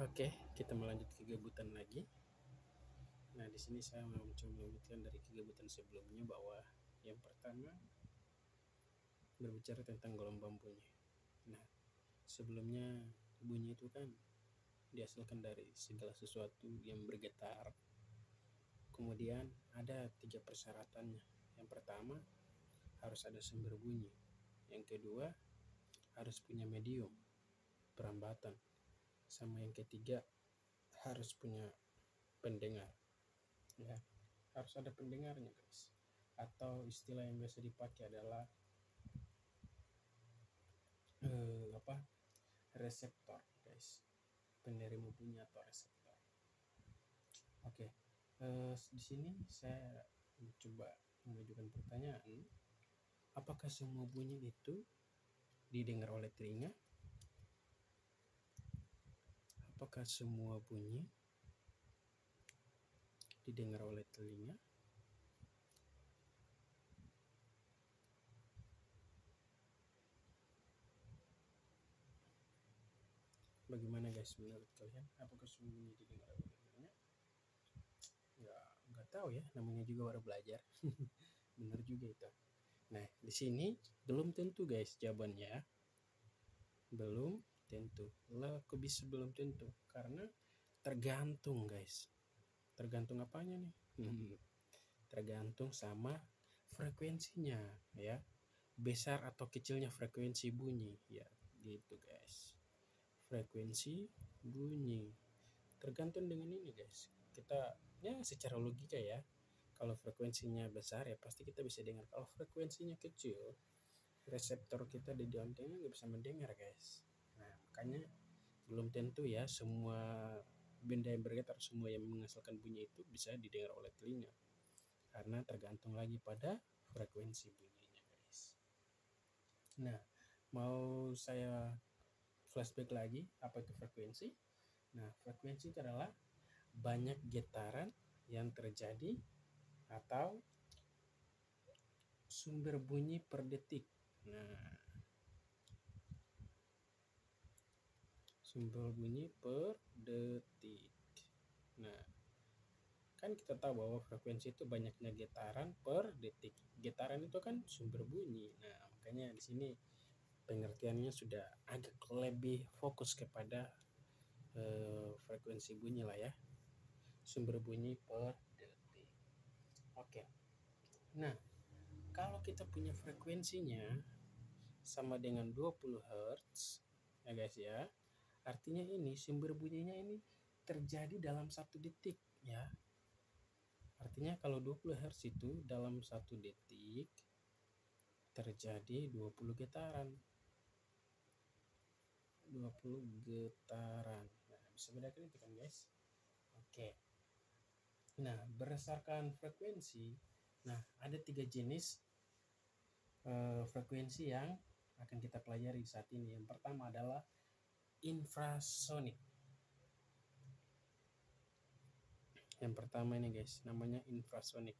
Oke, kita melanjut kegabutan lagi. Nah, di sini saya mau mencoba melanjutkan dari kegabutan sebelumnya bahwa yang pertama berbicara tentang gelombang bunyi. Nah, sebelumnya bunyi itu kan dihasilkan dari segala sesuatu yang bergetar. Kemudian ada 3 persyaratannya. Yang pertama harus ada sumber bunyi. Yang kedua harus punya medium perambatan. Sama yang ketiga harus punya pendengar. Ya, harus ada pendengarnya, guys. Atau istilah yang biasa dipakai adalah reseptor, guys. Penerima bunyi atau reseptor. Oke. Di sini saya coba mengajukan pertanyaan, apakah semua bunyi itu didengar oleh telinga? Apakah semua bunyi didengar oleh telinga? Bagaimana, guys, menurut kalian? Apakah semua bunyi didengar oleh telinga? Ya, nggak tahu ya, namanya juga baru belajar. Benar juga itu. Nah, di sini belum tentu, guys, jawabannya. Belum tentu. Lah, kok bisa belum tentu? Karena tergantung, guys. Tergantung apanya nih? Tergantung sama frekuensinya, ya. Besar atau kecilnya frekuensi bunyi, ya, gitu, guys. Frekuensi bunyi tergantung dengan ini, guys. Kita ya secara logika ya, kalau frekuensinya besar ya pasti kita bisa dengar. Kalau frekuensinya kecil, reseptor kita di dalam telinga nggak bisa mendengar, guys. Nah, makanya belum tentu ya semua benda yang bergetar, semua yang menghasilkan bunyi itu bisa didengar oleh telinga. Karena tergantung lagi pada frekuensi bunyinya, guys. Nah, mau saya flashback lagi, apa itu frekuensi? Nah, frekuensi itu adalah banyak getaran yang terjadi atau sumber bunyi per detik. Nah, sumber bunyi per detik. Nah, kan kita tahu bahwa frekuensi itu banyaknya getaran per detik. Getaran itu kan sumber bunyi. Nah, makanya di sini pengertiannya sudah agak lebih fokus kepada frekuensi bunyi lah ya. Sumber bunyi per detik. Oke. Nah, kalau kita punya frekuensinya sama dengan 20 Hz, ya guys ya, artinya ini sumber bunyinya ini terjadi dalam 1 detik ya. Artinya kalau 20 Hz itu dalam 1 detik terjadi 20 getaran. 20 getaran. Nah, bisa bedakan itu kan, guys? Oke. Nah, berdasarkan frekuensi, nah ada 3 jenis frekuensi yang akan kita pelajari saat ini. Yang pertama adalah infrasonik. Yang pertama ini, guys, namanya infrasonik.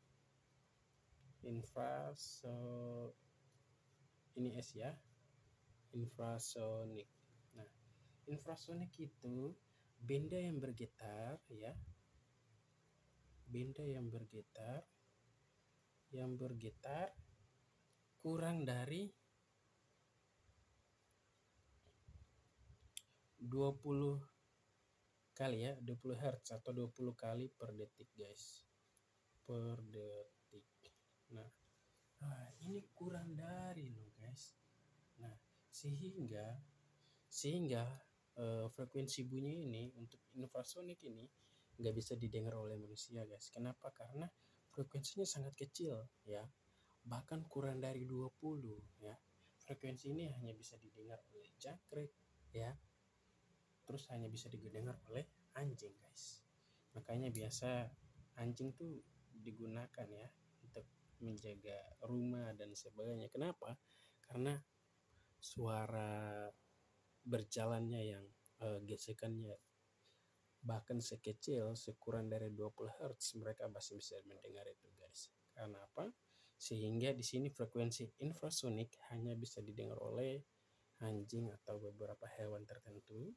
Ini S ya. Infrasonik. Nah, infrasonik itu benda yang bergetar ya. Benda yang bergetar kurang dari 20 kali ya, 20 Hz atau 20 kali per detik, guys. Per detik. Nah, ini kurang dari loh, guys. Nah, sehingga frekuensi bunyi ini untuk infrasonik ini nggak bisa didengar oleh manusia, guys. Kenapa? Karena frekuensinya sangat kecil ya, bahkan kurang dari 20 ya. Frekuensi ini hanya bisa didengar oleh jangkrik ya, terus hanya bisa didengar oleh anjing, guys. Makanya biasa anjing tuh digunakan ya untuk menjaga rumah dan sebagainya. Kenapa? Karena suara berjalannya yang gesekannya bahkan sekecil sekurang dari 20 Hz mereka masih bisa mendengar itu, guys. Karena apa? Sehingga di sini frekuensi infrasonik hanya bisa didengar oleh anjing atau beberapa hewan tertentu.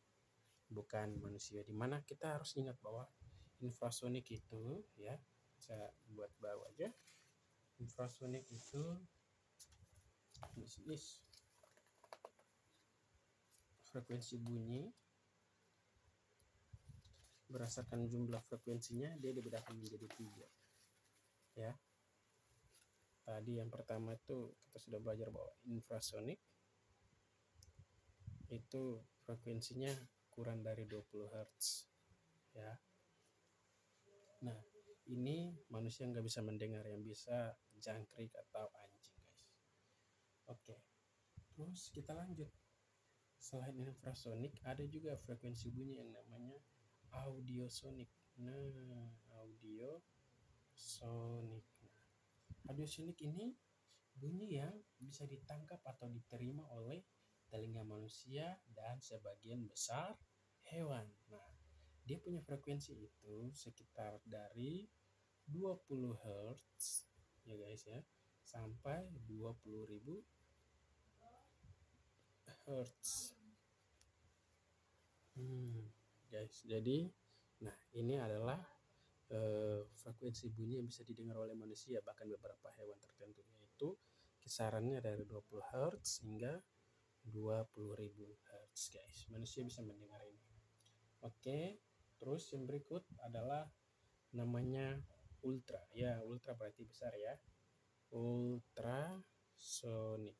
bukan manusia. Dimana kita harus ingat bahwa infrasonik itu, ya, saya buat bawah aja. Infrasonik itu is frekuensi bunyi berdasarkan jumlah frekuensinya dia dibedakan menjadi 3, ya. Tadi yang pertama itu kita sudah belajar bahwa infrasonik itu frekuensinya kurang dari 20 Hz, ya. Nah, ini manusia nggak bisa mendengar, yang bisa jangkrik atau anjing, guys. Oke, terus kita lanjut. Selain infrasonik, ada juga frekuensi bunyi yang namanya audiosonik. Nah, audiosonik. Audiosonik ini bunyi yang bisa ditangkap atau diterima oleh telinga manusia dan sebagian besar hewan. Nah, dia punya frekuensi itu sekitar dari 20 Hz, ya guys ya, sampai 20.000 Hz. Guys, jadi nah ini adalah frekuensi bunyi yang bisa didengar oleh manusia, bahkan beberapa hewan tertentu, yaitu kisarannya dari 20 Hz hingga 20.000 Hz, guys. Manusia bisa mendengar ini. Oke, terus yang berikut adalah namanya ultra. Ya, ultra berarti besar ya. Ultrasonik.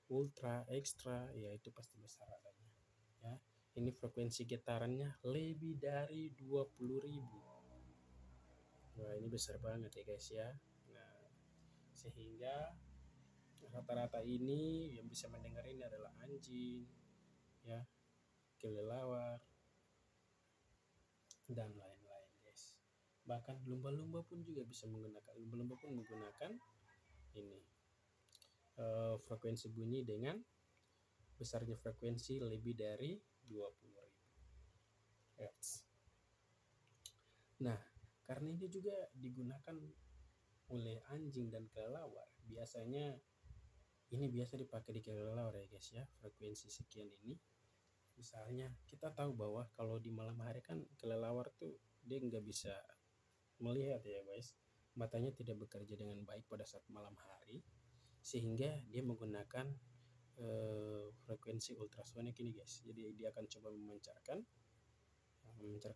Ultra, ekstra, ya itu pasti besar adanya. Ya, ini frekuensi getarannya lebih dari 20.000. Wah, ini besar banget ya guys ya. Nah, sehingga rata-rata ini yang bisa mendengar ini adalah anjing, ya, kelelawar, dan lain-lain, guys. Bahkan lumba-lumba pun juga bisa menggunakan. Lumba-lumba pun menggunakan ini frekuensi bunyi dengan besarnya frekuensi lebih dari 20.000 Hz. Nah, karena ini juga digunakan oleh anjing dan kelelawar, biasanya ini biasa dipakai di kelelawar ya guys ya, frekuensi sekian ini. Misalnya kita tahu bahwa kalau di malam hari kan kelelawar tuh dia nggak bisa melihat ya guys, matanya tidak bekerja dengan baik pada saat malam hari, sehingga dia menggunakan frekuensi ultrasonik ini guys. Jadi dia akan coba memancarkan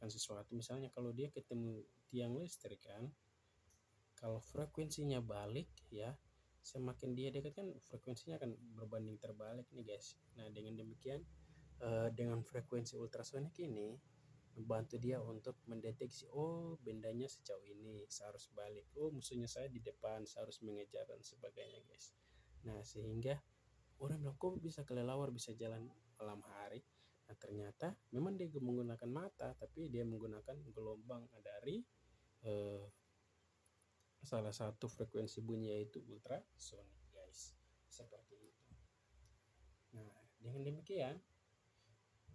sesuatu. Misalnya kalau dia ketemu tiang listrik kan, kalau frekuensinya balik ya, semakin dia dekat kan frekuensinya akan berbanding terbalik nih guys. Nah, dengan demikian dengan frekuensi ultrasonik ini membantu dia untuk mendeteksi, oh bendanya sejauh ini, saya harus balik, oh musuhnya saya di depan, saya harus mengejar dan sebagainya guys. Nah, sehingga orang bilang kok bisa kelelawar bisa jalan malam hari. Nah, ternyata memang dia menggunakan mata, tapi dia menggunakan gelombang dari salah satu frekuensi bunyi, yaitu ultrasonik guys. Seperti itu. Nah, dengan demikian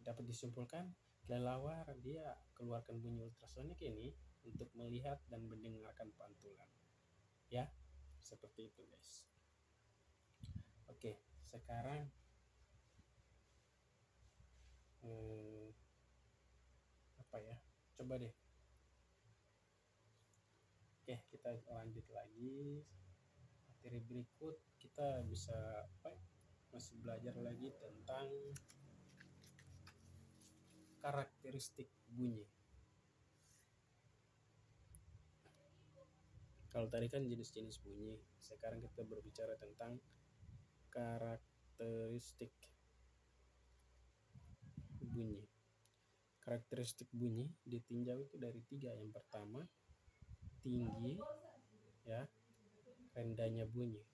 dapat disimpulkan kelelawar dia keluarkan bunyi ultrasonik ini untuk melihat dan mendengarkan pantulan. Ya, seperti itu guys. Oke, sekarang apa ya? Coba deh. Oke, kita lanjut lagi. Materi berikut kita bisa masih belajar lagi tentang karakteristik bunyi. Kalau tadi kan jenis-jenis bunyi, sekarang kita berbicara tentang karakteristik bunyi. Karakteristik bunyi ditinjau itu dari 3. Yang pertama, tinggi, ya, rendahnya bunyi.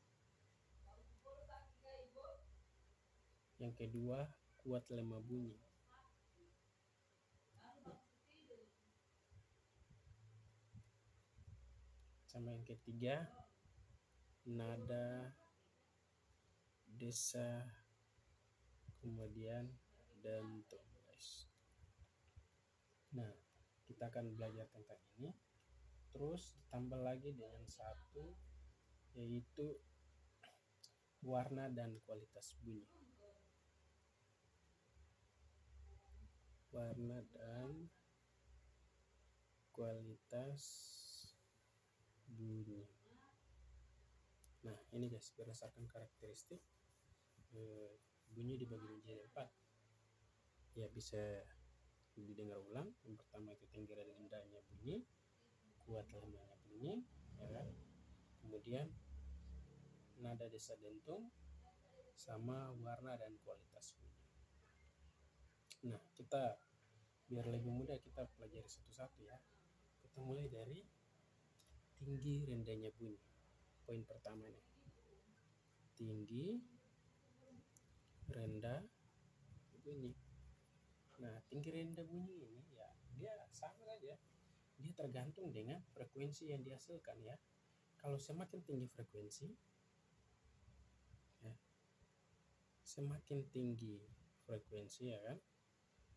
Yang kedua, kuat lemah bunyi. Sama yang ketiga, nada, desa, kemudian dentum guys. Nah, kita akan belajar tentang ini. Terus ditambah lagi dengan satu, yaitu warna dan kualitas bunyi. warna dan kualitas bunyi. Nah, ini guys, berdasarkan karakteristik bunyi dibagi menjadi 4. Ya, bisa didengar ulang. Yang pertama itu tinggi dan rendahnya bunyi, kuat lemahnya bunyi, ya kan? Kemudian nada desa dentung, sama warna dan kualitas bunyi. Nah, kita biar lebih mudah kita pelajari satu-satu ya. Kita mulai dari tinggi rendahnya bunyi. Poin pertama nih. Tinggi rendah bunyi. Nah, tinggi rendah bunyi ini ya dia sama saja. Dia tergantung dengan frekuensi yang dihasilkan ya. Kalau semakin tinggi frekuensi, ya, semakin tinggi frekuensi ya kan,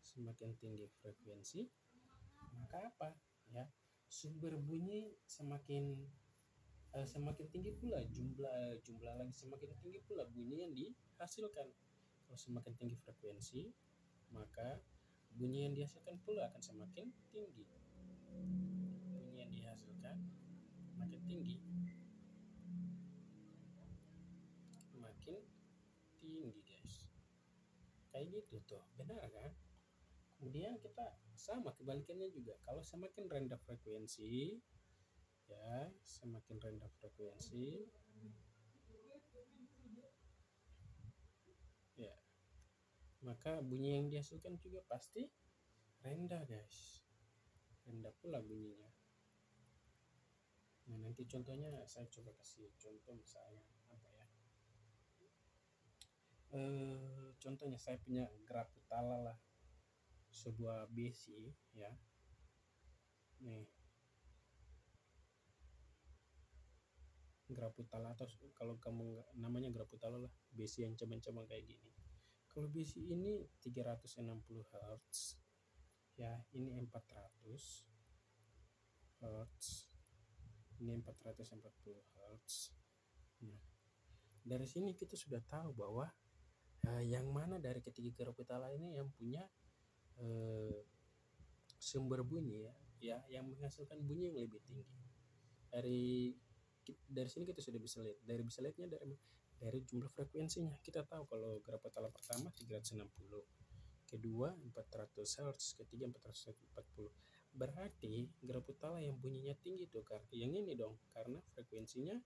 semakin tinggi frekuensi, maka apa ya, sumber bunyi semakin tinggi pula jumlah lagi, semakin tinggi pula bunyi yang dihasilkan. Kalau semakin tinggi frekuensi, maka bunyi yang dihasilkan pula akan semakin tinggi. Bunyi yang dihasilkan makin tinggi, makin tinggi guys. Kayak gitu tuh, benar kan? Kemudian kita sama kebalikannya juga. Kalau semakin rendah frekuensi, ya, semakin rendah frekuensi, ya, maka bunyi yang dihasilkan juga pasti rendah guys. Rendah pula bunyinya. Nah, nanti contohnya saya coba kasih contoh, misalnya apa ya? Contohnya saya punya graputala lah, sebuah besi ya. Nih, graputala, atau kalau kamu namanya graputala lah, besi yang cabang-cabang kayak gini. Kalau besi ini 360 Hz ya, ini 400 Hz, ini 440 Hz. Nah, dari sini kita sudah tahu bahwa yang mana dari ketiga graputala ini yang punya sumber bunyi ya, yang menghasilkan bunyi yang lebih tinggi. Dari sini kita sudah bisa lihat, lihatnya dari jumlah frekuensinya. Kita tahu kalau graputala pertama 360, kedua 400 Hz, ketiga 440. Berarti graputala yang bunyinya tinggi tuh yang ini dong, karena frekuensinya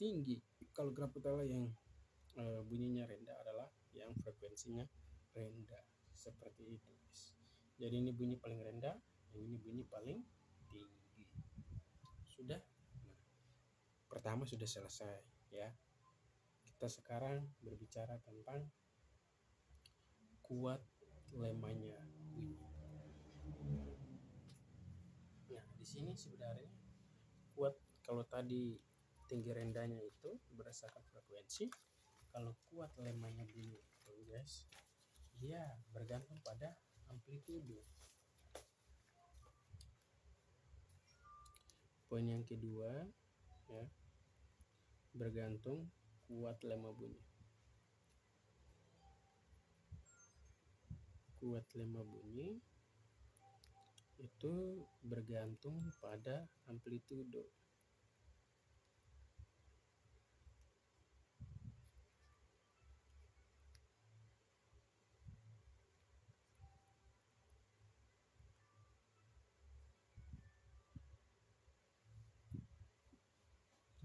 tinggi. Kalau graputala yang bunyinya rendah adalah yang frekuensinya rendah. Seperti itu guys. Jadi ini bunyi paling rendah, yang ini bunyi paling tinggi. Sudah? Nah, pertama sudah selesai ya. Kita sekarang berbicara tentang kuat lemahnya bunyi. Nah, di sini sebenarnya kuat, kalau tadi tinggi rendahnya itu berdasarkan frekuensi, kalau kuat lemahnya bunyi itu guys, dia bergantung pada amplitudo. Poin yang kedua ya, bergantung kuat lemah bunyi. Kuat lemah bunyi itu bergantung pada amplitudo.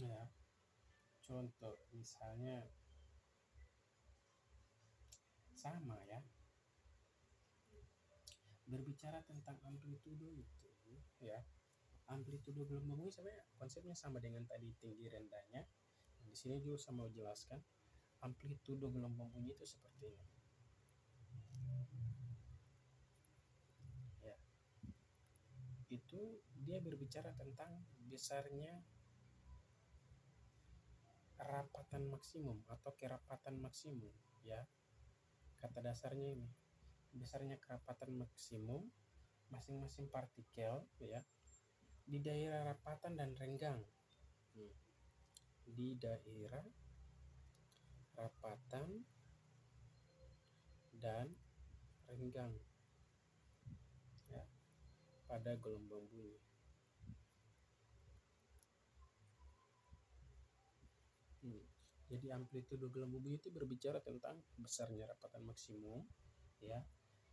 Ya, contoh misalnya sama ya, berbicara tentang amplitudo itu ya, amplitudo gelombang bunyi sebenarnya konsepnya sama dengan tadi tinggi rendahnya. Nah, di sini juga saya mau jelaskan amplitudo gelombang bunyi itu seperti ini ya. Itu dia berbicara tentang besarnya rapatan maksimum atau kerapatan maksimum ya. Kata dasarnya ini, besarnya kerapatan maksimum masing-masing partikel ya di daerah rapatan dan renggang. Di daerah rapatan dan renggang. pada gelombang bunyi. Jadi amplitudo gelombang bunyi itu berbicara tentang besarnya rapatan maksimum ya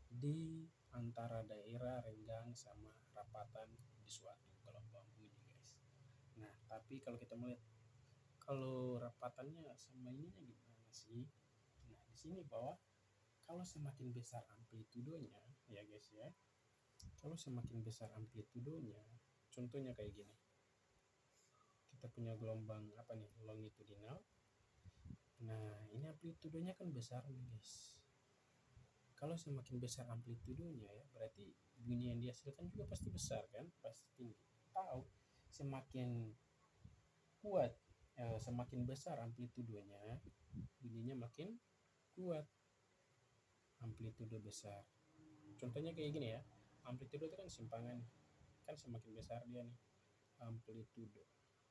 di antara daerah renggang sama rapatan di suatu gelombang bunyi, guys. Nah, tapi kalau kita melihat kalau rapatannya sama ininya gimana sih? Nah, di sini bahwa kalau semakin besar amplitudonya ya guys ya. Kalau semakin besar amplitudonya, contohnya kayak gini. Kita punya gelombang apa nih? Longitudinal. Nah, ini amplitudonya kan besar nih, guys. Kalau semakin besar amplitudonya ya, berarti bunyi yang dihasilkan juga pasti besar kan? Pasti tinggi. Tahu semakin kuat, semakin besar amplitudonya, bunyinya makin kuat. Amplitudo besar. Contohnya kayak gini ya. Amplitudo itu kan simpangan. Kan semakin besar dia nih amplitudo.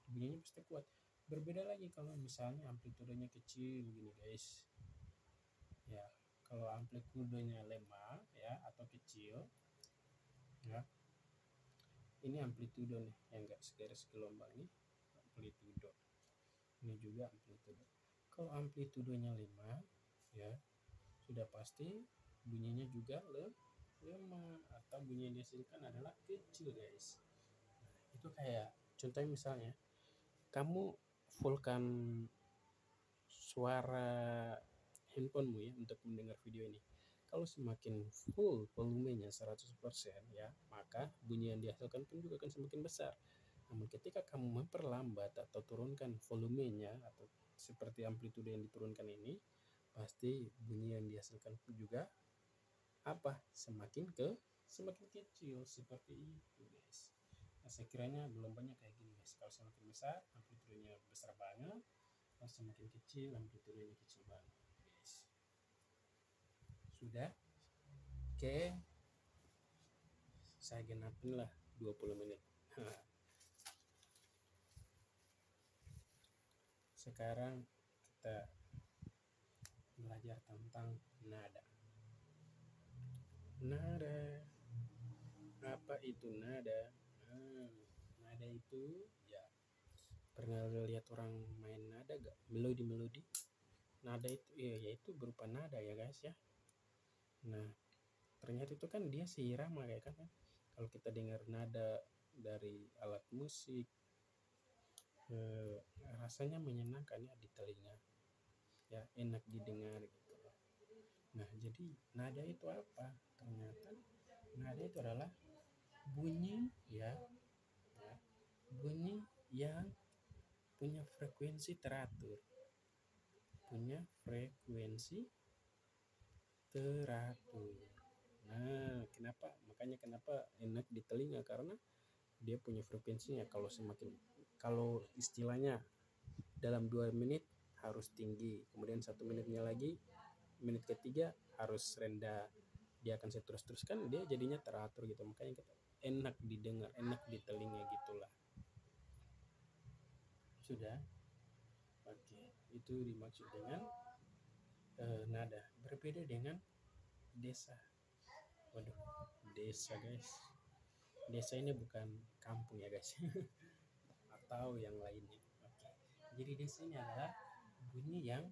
Bunyinya pasti kuat. Berbeda lagi kalau misalnya amplitudonya kecil gini, guys. Ya, kalau amplitudonya lemah ya atau kecil ya, ini amplitudo nih yang enggak segaris gelombang nih, amplitudo. Ini juga amplitudo. Kalau amplitudonya lemah ya, sudah pasti bunyinya juga lemah atau bunyi yang dihasilkan adalah kecil, guys. Nah, itu kayak contohnya misalnya kamu fullkan suara handphonemu ya untuk mendengar video ini. Kalau semakin full volumenya 100% ya, maka bunyi yang dihasilkan pun juga akan semakin besar. Namun ketika kamu memperlambat atau turunkan volumenya atau seperti amplitudo yang diturunkan ini, pasti bunyi yang dihasilkan pun juga semakin kecil seperti itu, guys. Nah, sekiranya gelombangnya kayak gini, guys. Kalau semakin besar amplitudonya besar banget, kalau semakin kecil amplitudonya kecil banget, guys. Sudah? Oke, saya genapin lah 20 menit. Sekarang kita belajar tentang nada. Nada. Apa itu nada? Nada itu ya, pernah lihat orang main nada gak? Melodi. Nada itu ya, yaitu berupa nada ya, guys ya. Nah, ternyata itu kan dia seirama kayak kan. Kalau kita dengar nada dari alat musik, rasanya menyenangkan ya di telinga. Ya, enak didengar gitu. Nah, jadi nada itu apa? Ternyata nada itu adalah bunyi ya, bunyi yang punya frekuensi teratur. Punya frekuensi teratur. Nah, makanya kenapa enak di telinga, karena dia punya frekuensinya. Kalau istilahnya dalam 2 menit harus tinggi, kemudian 1 menitnya lagi, menit ketiga harus rendah. Dia akan terus-teruskan, dia jadinya teratur gitu. Makanya kita enak didengar, enak di telinga gitulah. Sudah? Oke, itu dimaksud dengan nada. Berbeda dengan desa. Waduh, desa, guys. Desa ini bukan kampung ya, guys. Atau yang lainnya. Oke. Jadi desa ini adalah bunyi yang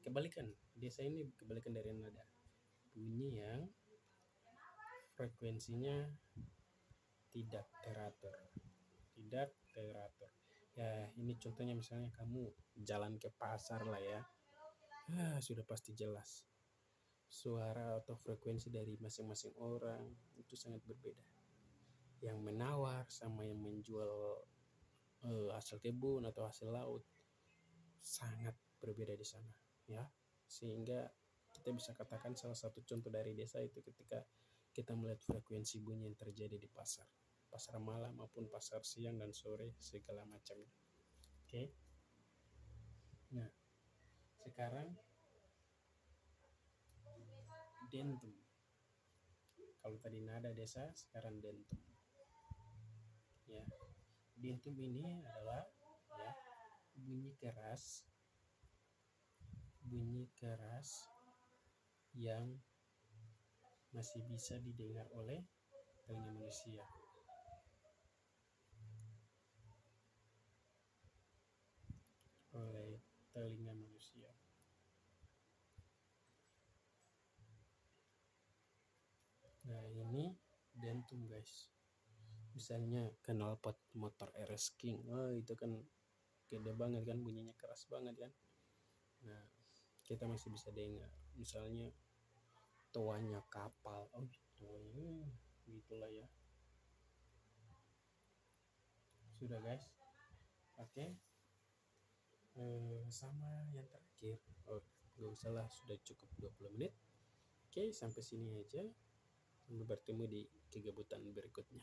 kebalikan. Desa ini kebalikan dari nada. Bunyi yang frekuensinya tidak teratur. Tidak teratur. Ya, ini contohnya misalnya kamu jalan ke pasar lah ya. Sudah pasti jelas. Suara atau frekuensi dari masing-masing orang itu sangat berbeda. Yang menawar sama yang menjual hasil kebun atau hasil laut sangat berbeda di sana ya. Sehingga kita bisa katakan salah satu contoh dari desa itu ketika kita melihat frekuensi bunyi yang terjadi di pasar malam maupun pasar siang dan sore segala macamnya. Oke. Nah, sekarang dentum. Kalau tadi nada desa, sekarang dentum. Ya. Dentum ini adalah ya, bunyi keras yang masih bisa didengar oleh telinga manusia. oleh telinga manusia. Nah ini dentum guys, misalnya knalpot motor RS King, itu kan gede banget kan, bunyinya keras banget kan. Nah kita masih bisa dengar. Misalnya tuanya kapal, tuanya gitulah ya. Sudah guys, oke. Sama yang terakhir, gak usah lah, sudah cukup 20 menit. Oke, sampai sini aja. Sampai bertemu di kegabutan berikutnya.